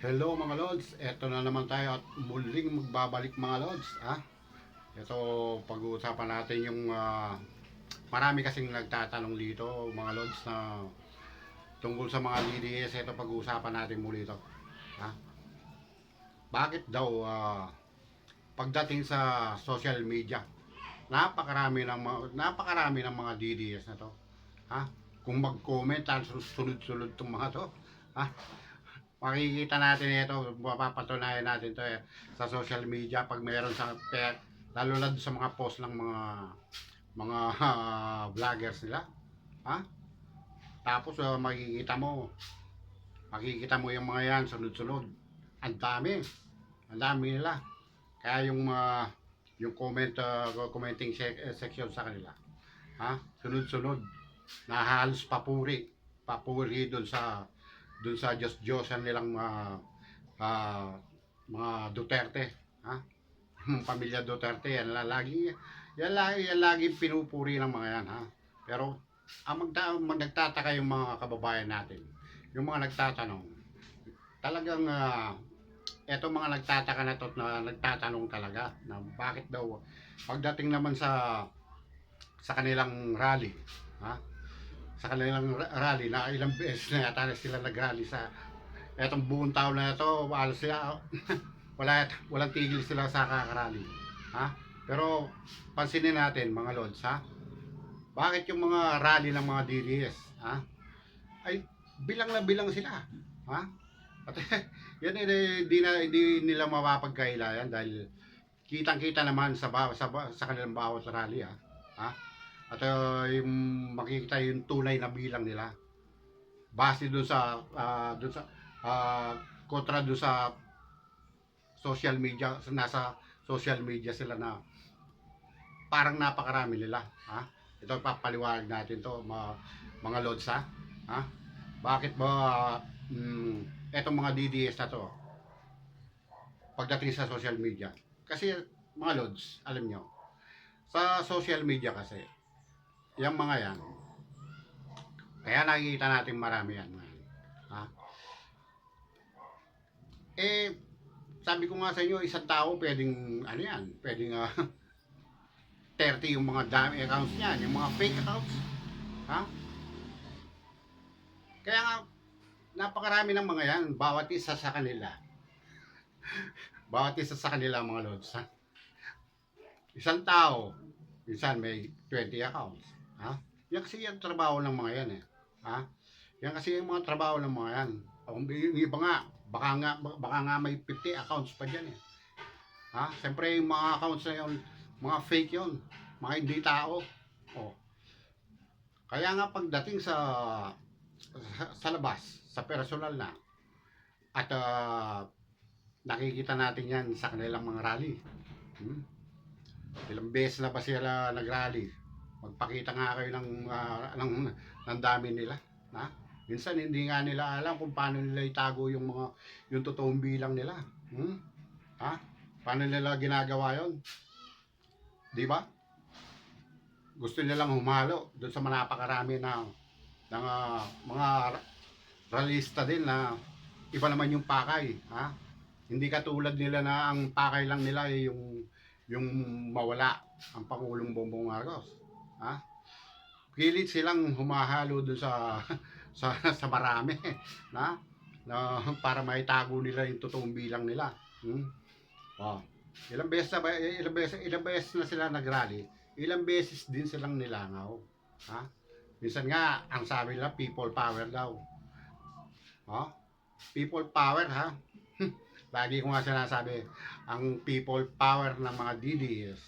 Hello mga Lods, eto na naman tayo at muling magbabalik mga Lods. Ito, pag-uusapan natin yung marami kasing nagtatanong dito mga Lods na tungkol sa mga DDS. Ito pag-uusapan natin muli ito. Ha? Bakit daw pagdating sa social media, napakarami ng mga DDS na to. Ha? Kung mag-comment, sunod-sunod itong mga to. Ha? Makikita natin ito, mapapatunayan natin to sa social media pag mayroon lalo na sa mga post ng mga vloggers nila. Ha? Tapos makikita mo yung mga yan sunod-sunod. Ang dami nila. Kaya yung commenting section sa kanila. Ha? Sunod-sunod. Na halos papuri doon sa Diyos-Diyosan nilang mga Duterte, ha? Pamilya Duterte, yan lagi pinupuri ng mga yan, ha? Pero nagtataka yung mga kababayan natin, yung mga nagtatanong, talagang eto mga nagtataka na to na nagtatanong talaga na bakit daw pagdating naman sa kanilang rally, ha? Sa kanilang rally na ilang beses na yata sila nag-rally sa etong buong taon na ito, halos sila walang tigil sila sa kakarally, ha? Pero pansinin natin mga Lods, ha? Bakit yung mga rally ng mga DDS, ha? Ay bilang na bilang sila, ha? At yan hindi nila mapapagkailayan dahil kitang-kita naman sa kanilang bawat rally, ha? Ha? At yung makikita yung tunay na bilang nila base doon sa kontra doon sa social media, nasa social media sila na parang napakarami nila, ha? Ito papaliwanag natin to mga Lods, ha? Ha? Bakit ba etong mga DDS na to pagdating sa social media? Kasi mga Lods, alam nyo, sa social media kasi yung mga yan, kaya nakikita natin marami yan, ha? Sabi ko nga sa inyo, isang tao pwedeng ano yan, pwedeng 30 yung mga dami accounts niyan, yung mga fake accounts, ha? Kaya nga napakarami ng mga yan, bawat isa sa kanila, mga Lods, ha? Isang tao, minsan may 20 accounts, ha? Yan kasi yung trabaho ng mga yan, ha? Yan kasi yung mga trabaho ng mga yan. Yung iba nga, baka nga may 50 accounts pa dyan, ha? Siyempre yung mga accounts na yun, mga fake yun, mga hindi tao. Oh. Kaya nga pagdating sa labas, sa personal na, at nakikita natin yan sa kanilang mga rally. Ilang beses na ba sila nag-rally? Magpakita nga kayo ng dami nila, ha? Minsan hindi nga nila alam kung paano nila itago yung totoong bilang nila. Ha? Paano nila ginagawa 'yon? 'Di ba? Gusto nilang humalo doon sa napakarami ng mga ralista din na iba naman yung pakay, ha? Hindi katulad nila na ang pakay lang nila ay yung mawala ang Pangulong Bongbong Marcos, ha? Pilit silang humahalo doon sa marami na para maitago nila yung totoong bilang nila. Oh. Ilang beses na sila nagrally, ilang beses din silang nilangaw, ha? Minsan nga ang sabi nila people power daw. Oh? People power, ha? Lagi ko nga sinasabi, ang people power ng mga DDS,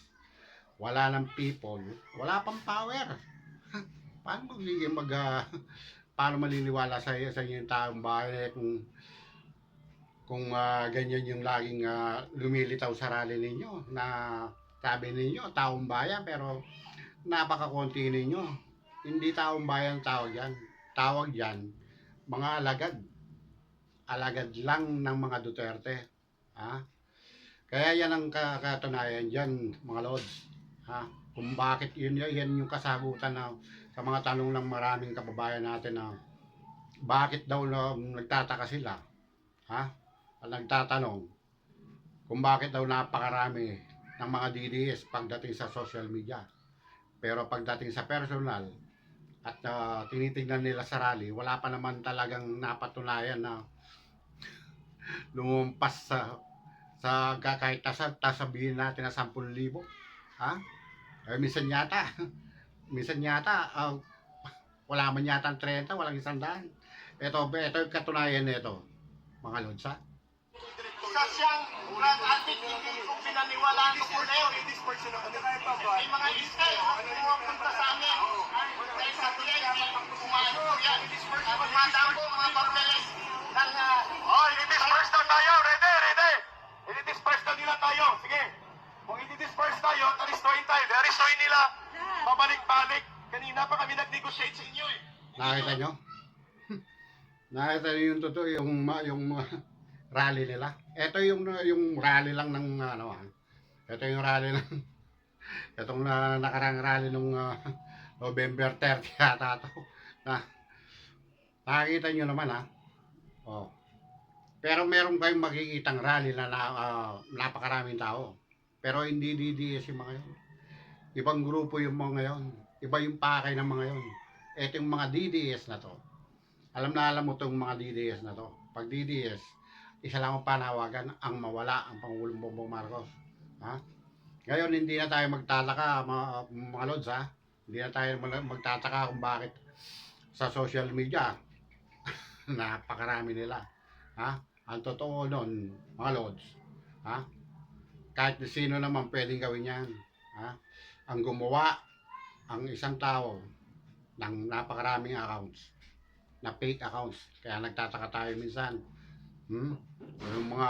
wala ng people, wala pang power. Paano magiging paano maliliwala sa inyo yung taong bayan kung ganyan yung laging lumilitaw sa rally ninyo na sabi ninyo taong bayan pero napakakonti ninyo. Hindi taong bayan tawag yan mga alagad lang ng mga Duterte, ha? Kaya yan ang katunayan dyan mga Lods, ha? Kung bakit yan yung kasagutan sa mga tanong ng maraming kababayan natin na bakit daw nagtataka sila, ha? ang nagtatanong kung bakit daw napakarami ng mga DDS pagdating sa social media. Pero pagdating sa personal at tinitingnan nila sa rally, wala pa naman talagang napatunayan na lumumpas sa kahit sabihin natin na 10,000. Ha? Eh, minsan yata, wala man yata ang 30, walang 100. Ito yung katunayan nito, mga lods, ha? Isa siyang admit hindi kung pinaniwalaan ko po na yun. May mga iskay, pumunta sa amin. Dahil sa PNP, kumaano po yan. Madam po, mga papeles ng... I-disperse na tayo. Ready. I-disperse na nila tayo. Sige. Kung i-disperse tayo, taristuin tayo. Taristuin nila. Pabalik-balik. Kanina pa kami nag-negotiate sa inyo eh. Nakita nyo? Nakita nyo yung totoo, yung rally nila. Ito yung rally lang ng ano. Ito yung rally ng itong nakarang rally nung November 30 yata ito. Nakikita nyo naman, ha. Oh. Pero meron kayong makikitang rally na napakaraming tao. Pero hindi DDS yung mga yun. Ibang grupo yung mga yun. Iba yung pakay ng mga yun. Ito yung mga DDS na to. Alam mo itong mga DDS na to. Pag DDS, isa lang ang panawagan, ang mawala ang Pangulong Bongbong Marcos. Ha? Ngayon, hindi na tayo magtataka, mga lods, ha? Hindi na tayo magtataka kung bakit sa social media, napakarami nila. Ha? Ang totoo nun, mga lods, ha? Kahit sino naman pwedeng gawin yan. Ha? Ang gumawa, ang isang tao, ng napakaraming accounts, na fake accounts. Kaya nagtataka tayo minsan. Yung mga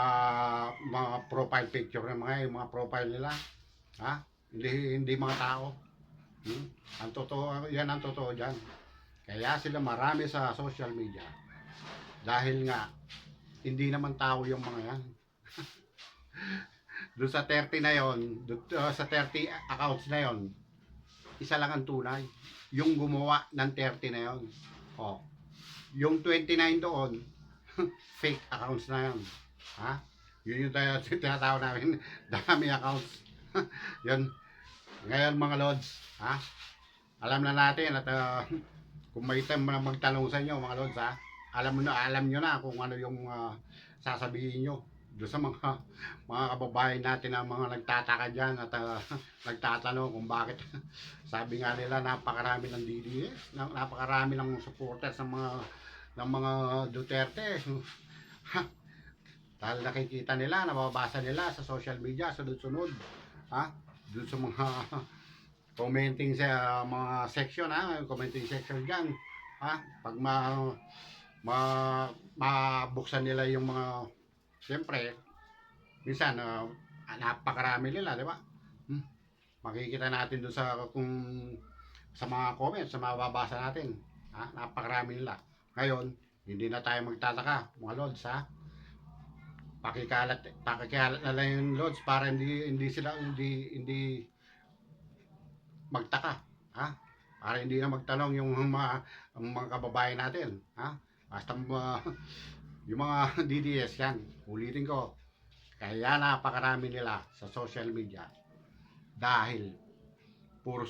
profile picture ng mga profile nila, ha? Hindi mga tao. Ang totoo, yan ang totoo diyan. Kaya sila marami sa social media. Dahil nga hindi naman tao yung mga yan. Doon sa 30 na yon, sa 30 accounts na yon, isa lang ang tunay. Yung gumawa ng 30 na yon. Oh. Yung 29 doon, fake accounts na yan. Ha? Yun yung tinatawag namin, dami accounts. Yan. Ngayon mga lods, ha? Alam na natin at kung may time na magtanong sa inyo mga lods, ha? Alam nyo na kung ano yung sasabihin nyo doon sa mga kababayan natin na mga nagtataka dyan at nagtatanong kung bakit sabi nga nila napakarami ng DDS, napakarami ng supporters ng mga Duterte. Dahil nakikita nila, nababasa nila sa social media, sunod-sunod, ha? Doon sa mga commenting sa mga section, ha? Commenting section dyan, ha? Pag mabuksan nila yung mga, siyempre, minsan, napakarami nila, di ba? Makikita natin doon sa mga comments, sa mababasa natin, ha? Napakarami nila. Ngayon, hindi na tayo magtataka, mga lods, ha? Pakikalat na lang yung lods para hindi magtaka, ha? Para hindi na magtanong yung mga kababayan natin, ha? Basta yung mga DDS yan, ulitin ko, kaya napakarami nila sa social media dahil puro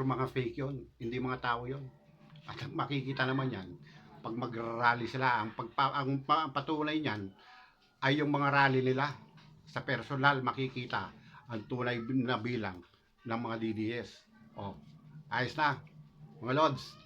mga fake yon, hindi mga tao yon. At makikita naman yan pag mag-rally sila. Ang patunay niyan ay yung mga rally nila. Sa personal makikita ang tunay na bilang ng mga DDS. Oh, ayos na mga lods.